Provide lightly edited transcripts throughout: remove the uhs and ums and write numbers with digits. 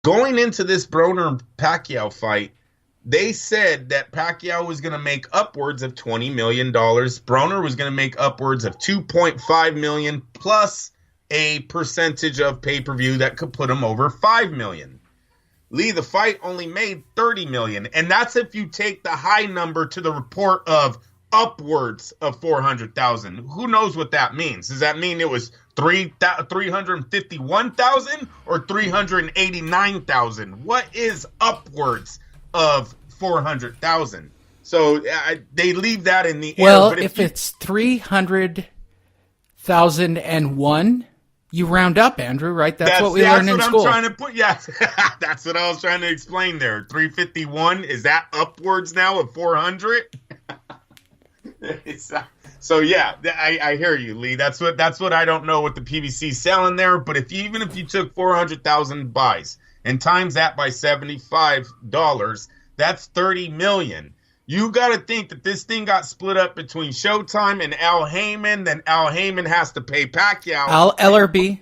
Going into this Broner-Pacquiao fight, they said that Pacquiao was going to make upwards of $20 million. Broner was going to make upwards of $2.5 million plus a percentage of pay-per-view that could put him over $5 million. Lee, the fight only made $30 million, and that's if you take the high number to the report of upwards of 400,000. Who knows what that means? Does that mean it was 351,000 or 389,000? What is upwards of 400,000? So they leave that in the air. Well, but if it's 300,001, you round up, Andrew, right? That's what we learned in school. That's what I'm trying to put. Yeah, that's what I was trying to explain there. 351, is that upwards now of 400? So yeah, I hear you, Lee. That's what I don't know what the PBC's selling there. But even if you took 400,000 buys and times that by $75, that's $30 million. You got to think that this thing got split up between Showtime and Al Heyman. Then Al Heyman has to pay Pacquiao. Al Ellerby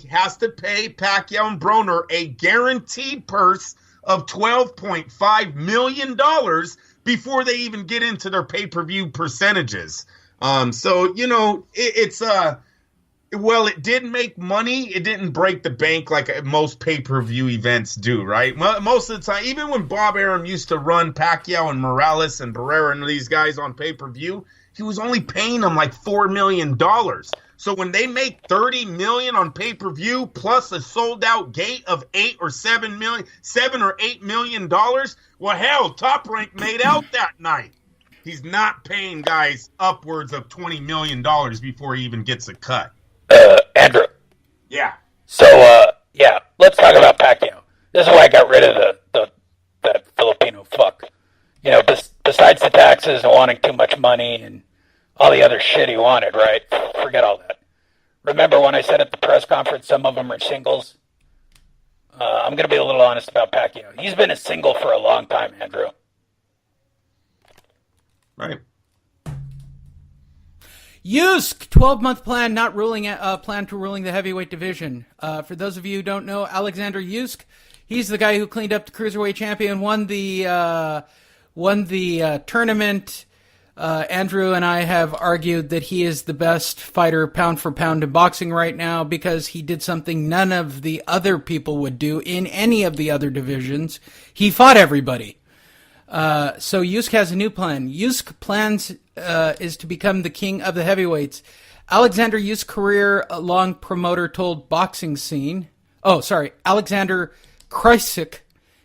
has to pay Pacquiao and Broner a guaranteed purse of $12.5 million before they even get into their pay-per-view percentages. So, it did make money. It didn't break the bank like most pay-per-view events do, right? Most of the time, even when Bob Arum used to run Pacquiao and Morales and Barrera and these guys on pay-per-view, he was only paying them like $4 million. So when they make $30 million on pay-per-view plus a sold-out gate of $7 or $8 million, well, hell, Top Rank made out that night. He's not paying guys upwards of $20 million before he even gets a cut. Andrew. Yeah. So, let's talk about Pacquiao. This is why I got rid of that Filipino fuck. Besides the taxes and wanting too much money and all the other shit he wanted, right? Forget all that. Remember when I said at the press conference some of them are singles? I'm going to be a little honest about Pacquiao. He's been a single for a long time, Andrew. Right. Usyk, 12-month plan, not ruling plan to ruling the heavyweight division. For those of you who don't know, Alexander Usyk, he's the guy who cleaned up the cruiserweight champion, won the tournament. Andrew and I have argued that he is the best fighter pound for pound in boxing right now because he did something none of the other people would do in any of the other divisions. He fought everybody. So Usyk has a new plan. Usyk plans is to become the king of the heavyweights. Alexander Usyk, career-long promoter, told Boxing Scene. Alexander Krysik,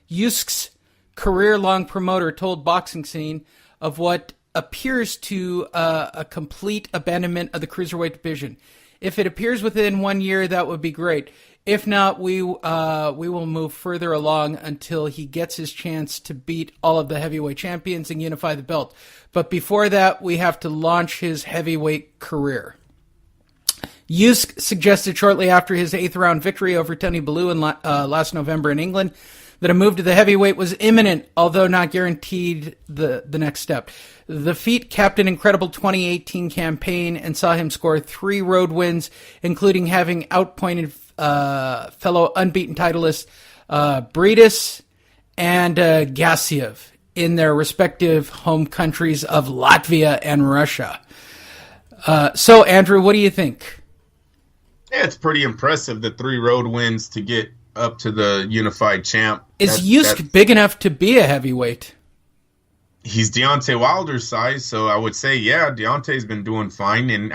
Usyk's career-long promoter, told Boxing Scene of what appears to a complete abandonment of the cruiserweight division. If it appears within 1 year, that would be great. If not, we will move further along until he gets his chance to beat all of the heavyweight champions and unify the belt. But before that, we have to launch his heavyweight career. Usyk suggested shortly after his 8th-round victory over Tony Bellew last November in England that a move to the heavyweight was imminent, although not guaranteed the next step. The feat capped an incredible 2018 campaign and saw him score 3 road wins, including having outpointed fellow unbeaten titleists Briedis and Gassiev in their respective home countries of Latvia and Russia. So, Andrew, what do you think? Yeah, it's pretty impressive, the 3 road wins to get up to the unified champ. Is Usyk big enough to be a heavyweight? He's Deontay Wilder's size, so I would say, yeah, Deontay's been doing fine, and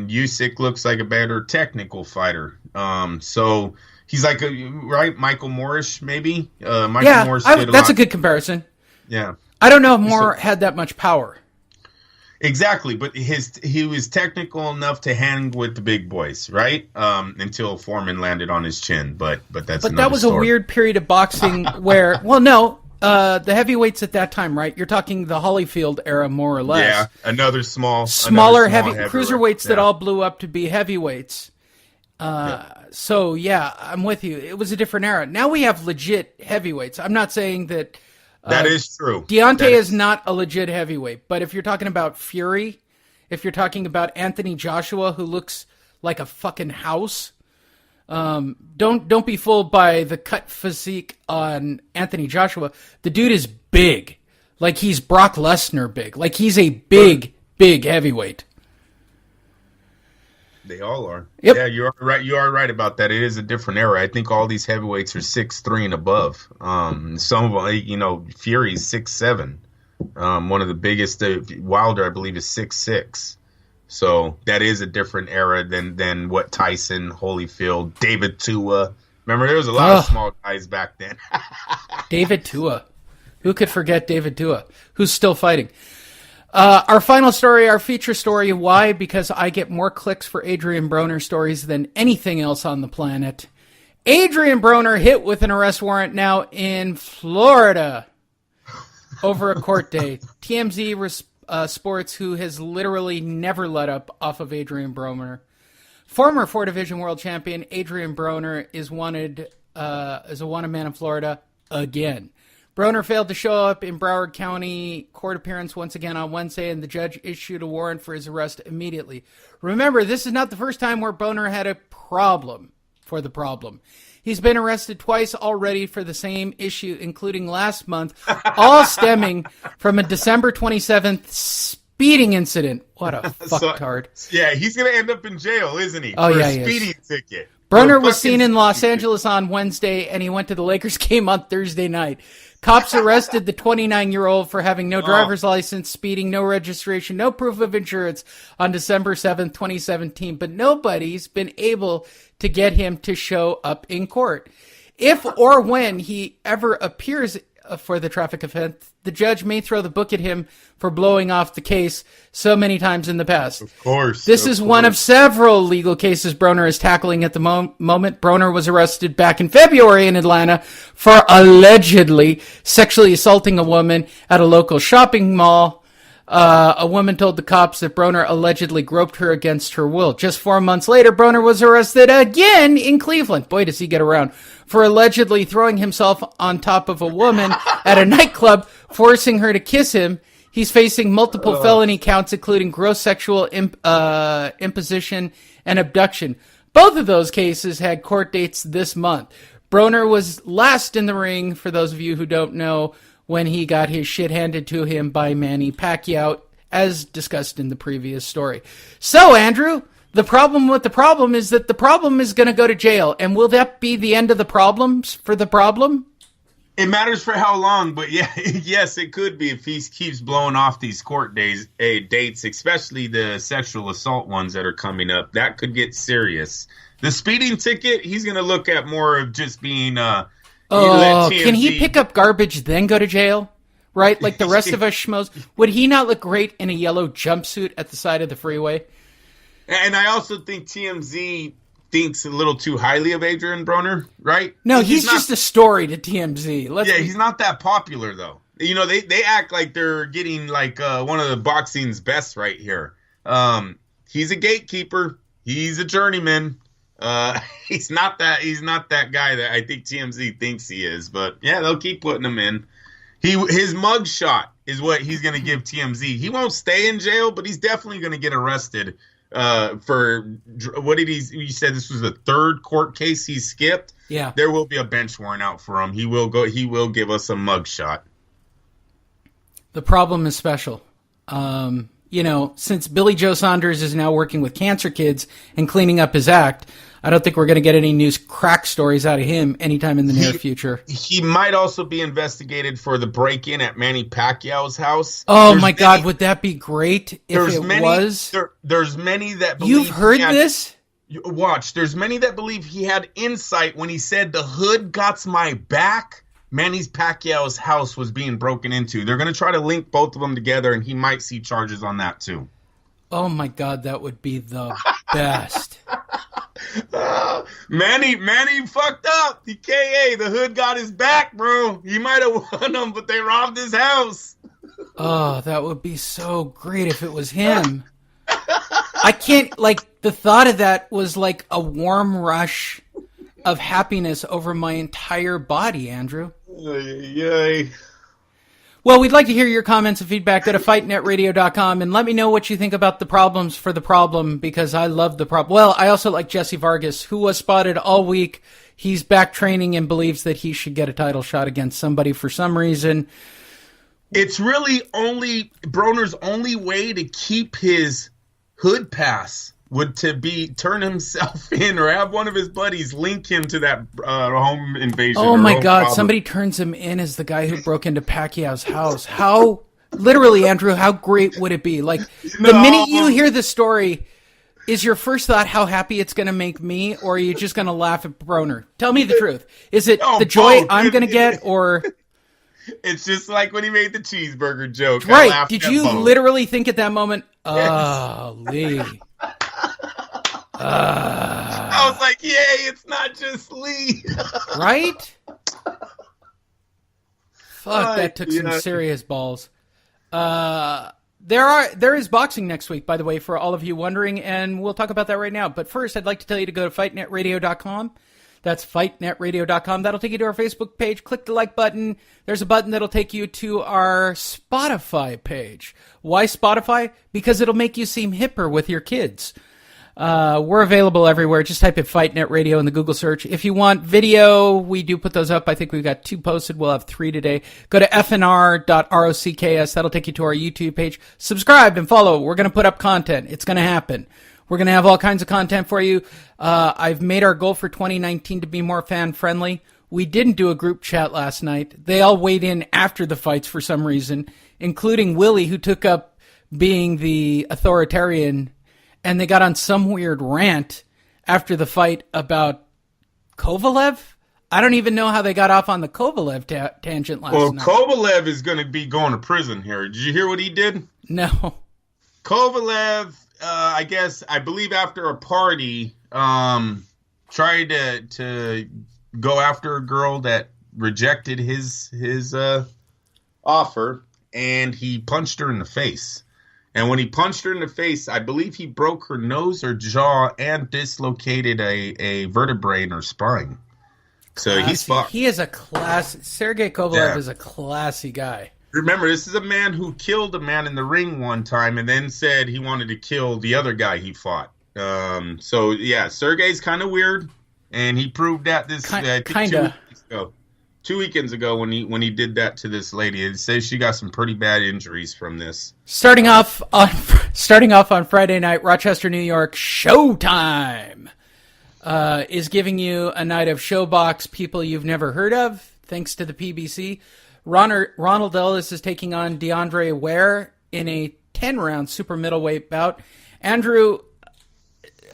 Usyk looks like a better technical fighter. So he's like Michael Moorish, maybe. Morris that's a good comparison. Yeah, I don't know if Moore had that much power. Exactly, but he was technical enough to hang with the big boys, right? Until Foreman landed on his chin, but that was story. A weird period of boxing where, the heavyweights at that time, right? You're talking the Holyfield era, more or less. Yeah, another smaller heavy cruiserweights that all blew up to be heavyweights. So yeah, I'm with you. It was a different era. Now we have legit heavyweights. I'm not saying that. That is true. Deontay is not a legit heavyweight, but if you're talking about Fury, if you're talking about Anthony Joshua, who looks like a fucking house, Don't be fooled by the cut physique on Anthony Joshua. The dude is big. Like he's Brock Lesnar big. Like he's a big heavyweight. They all are. Yep. Yeah, you are right. You are right about that. It is a different era. I think all these heavyweights are 6'3" and above. Some of them, Fury's 6'7". One of the biggest, Wilder, I believe, is 6'6". So that is a different era than what Tyson, Holyfield, David Tua. Remember, there was a lot of small guys back then. David Tua. Who could forget David Tua? Who's still fighting? Our final story, our feature story. Why? Because I get more clicks for Adrien Broner stories than anything else on the planet. Adrien Broner hit with an arrest warrant now in Florida over a court day. TMZ Sports, who has literally never let up off of Adrien Broner. Former 4 Division world champion Adrien Broner is wanted as a wanted man in Florida again. Broner failed to show up in Broward County court appearance once again on Wednesday, and the judge issued a warrant for his arrest immediately. Remember, this is not the first time where Broner had a problem for the problem. He's been arrested twice already for the same issue, including last month, all stemming from a December 27th speeding incident. What a fucktard. Yeah, he's going to end up in jail, isn't he? Oh, for yeah, a speeding ticket. Broner was seen in Los Angeles on Wednesday, and he went to the Lakers game on Thursday night. Cops arrested the 29-year-old for having no driver's license, speeding, no registration, no proof of insurance on December 7th, 2017, but nobody's been able to get him to show up in court. If or when he ever appears for the traffic offense, the judge may throw the book at him for blowing off the case so many times in the past. Of course. This is one of several legal cases Broner is tackling at the moment. Broner was arrested back in February in Atlanta for allegedly sexually assaulting a woman at a local shopping mall. A woman told the cops that Broner allegedly groped her against her will. Just 4 months later, Broner was arrested again in Cleveland. Boy, does he get around. For allegedly throwing himself on top of a woman at a nightclub, forcing her to kiss him. He's facing multiple felony counts, including gross sexual imposition and abduction. Both of those cases had court dates this month. Broner was last in the ring, for those of you who don't know, when he got his shit handed to him by Manny Pacquiao, as discussed in the previous story. So, Andrew, the problem with the problem is that the problem is going to go to jail. And will that be the end of the problems for the problem? It matters for how long, but yeah, yes, it could be if he keeps blowing off these court dates, especially the sexual assault ones that are coming up. That could get serious. The speeding ticket, he's going to look at more of just being... can he pick up garbage then go to jail? Right? Like the rest of us schmoes. Would he not look great in a yellow jumpsuit at the side of the freeway? And I also think TMZ thinks a little too highly of Adrien Broner, right? No, he's just a story to TMZ. He's not that popular, though. They act like they're getting like one of the boxing's best right here. He's a gatekeeper. He's a journeyman. He's not that guy that I think TMZ thinks he is, but yeah, they'll keep putting him in. His mug shot is what he's going to give TMZ. He won't stay in jail, but he's definitely going to get arrested for what did you said this was the third court case he skipped. Yeah, there will be a bench warrant out for him. He will give us a mug shot. The problem is special. Since Billy Joe Saunders is now working with cancer kids and cleaning up his act, I don't think we're going to get any news crack stories out of him anytime in the near future. He might also be investigated for the break-in at Manny Pacquiao's house. Oh, my God, would that be great if it was? There's many that believe... You've heard this? Watch, there's many that believe he had insight when he said the hood got my back. Manny Pacquiao's house was being broken into. They're going to try to link both of them together, and he might see charges on that, too. Oh, my God, that would be the best. Manny fucked up. The KA, the hood got his back, bro. He might have won him, but they robbed his house. Oh, that would be so great if it was him. I can't, the thought of that was like a warm rush of happiness over my entire body, Andrew. Yay. Well, we'd like to hear your comments and feedback. Go to fightnetradio.com and let me know what you think about the problems for the problem, because I love the problem. Well, I also like Jesse Vargas, who was spotted all week. He's back training and believes that he should get a title shot against somebody for some reason. It's really Broner's only way to keep his hood pass would to be turn himself in or have one of his buddies link him to that home invasion. Oh my God! Problem. Somebody turns him in as the guy who broke into Pacquiao's house. How, literally, Andrew? How great would it be? Like the minute you hear the story, is your first thought how happy it's going to make me, or are you just going to laugh at Broner? Tell me the truth. Is it the joy both. I'm going to get, or? It's just like when he made the cheeseburger joke. Right? Did you literally think at that moment, "Oh, Lee"? I was like, yay, it's not just Lee. Right? Fuck, that took some serious balls. There is boxing next week, by the way, for all of you wondering, and we'll talk about that right now. But first, I'd like to tell you to go to fightnetradio.com. That's fightnetradio.com. That'll take you to our Facebook page. Click the like button. There's a button that'll take you to our Spotify page. Why Spotify? Because it'll make you seem hipper with your kids. We're available everywhere. Just type in Fight Net Radio in the Google search. If you want video, we do put those up. I think we've got 2 posted. We'll have 3 today. Go to fnr.rocks. That'll take you to our YouTube page. Subscribe and follow. We're going to put up content. It's going to happen. We're going to have all kinds of content for you. I've made our goal for 2019 to be more fan-friendly. We didn't do a group chat last night. They all weighed in after the fights for some reason, including Willie, who took up being the authoritarian, and they got on some weird rant after the fight about Kovalev. I don't even know how they got off on the Kovalev tangent last night. Well, Kovalev is going to be going to prison here. Did you hear what he did? No. Kovalev, I believe after a party, tried to go after a girl that rejected his offer, and he punched her in the face. And when he punched her in the face, I believe he broke her nose or jaw and dislocated a vertebrae in her spine. So he's fucked. He is a Sergey Kovalev is a classy guy. Remember, this is a man who killed a man in the ring one time and then said he wanted to kill the other guy he fought. Sergey's kind of weird, and he proved that two weekends ago when he did that to this lady. It says she got some pretty bad injuries from this. Starting off on Friday night, Rochester, New York, Showtime is giving you a night of showbox people you've never heard of, thanks to the PBC. Ronald Ellis is taking on DeAndre Ware in a 10-round super middleweight bout. Andrew,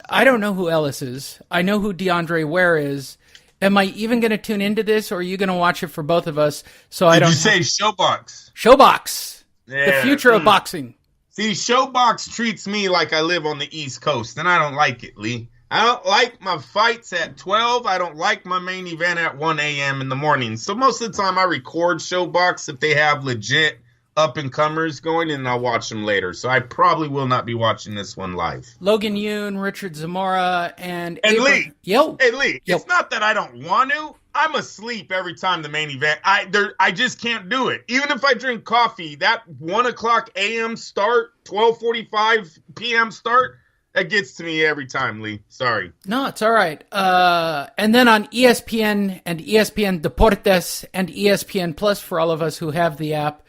I don't know who Ellis is. I know who DeAndre Ware is. Am I even going to tune into this, or are you going to watch it for both of us? Did you say Showbox? Showbox. Yeah, the future of boxing. See, Showbox treats me like I live on the East Coast, and I don't like it, Lee. I don't like my fights at 12. I don't like my main event at 1 a.m. in the morning. So most of the time I record Showbox if they have legit up-and-comers going, and I'll watch them later. So I probably will not be watching this one live. Logan Yoon, Richard Zamora, and Lee. Yo. Hey, Lee, Yo. It's not that I don't want to. I'm asleep every time the main event. I just can't do it. Even if I drink coffee, that 1 o'clock a.m. start, 12:45 p.m. start, that gets to me every time, Lee. Sorry. No, it's all right. And then on ESPN and ESPN Deportes and ESPN Plus for all of us who have the app,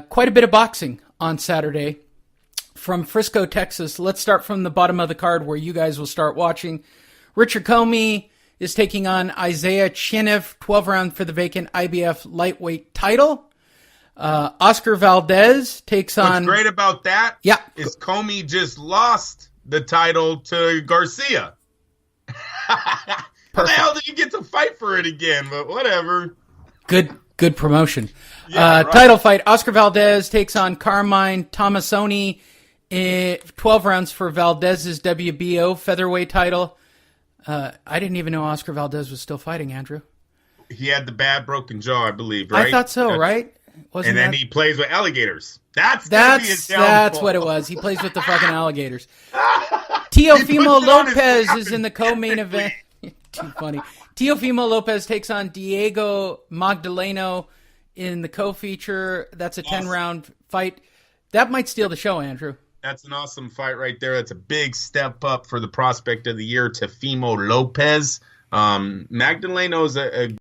quite a bit of boxing on Saturday from Frisco, Texas. Let's start from the bottom of the card where you guys will start watching. Richard Comey is taking on Isaiah Chinev, 12 round for the vacant IBF lightweight title. Oscar Valdez takes on... What's great about that is Comey just lost the title to Garcia. How the hell did you get to fight for it again? But whatever. Good promotion. Yeah, right. Title fight. Oscar Valdez takes on Carmine Tomasoni in 12 rounds for Valdez's WBO featherweight title. I didn't even know Oscar Valdez was still fighting, Andrew. He had the bad broken jaw, I believe, right? I thought so, right? And then he plays with alligators. That's what it was. He plays with the fucking alligators. Teofimo Lopez is in the co-main event. Too funny. Teofimo Lopez takes on Diego Magdaleno in the co-feature. That's a 10-round fight. That might steal the show, Andrew. That's an awesome fight right there. That's a big step up for the prospect of the year, Teofimo Lopez. Magdaleno's a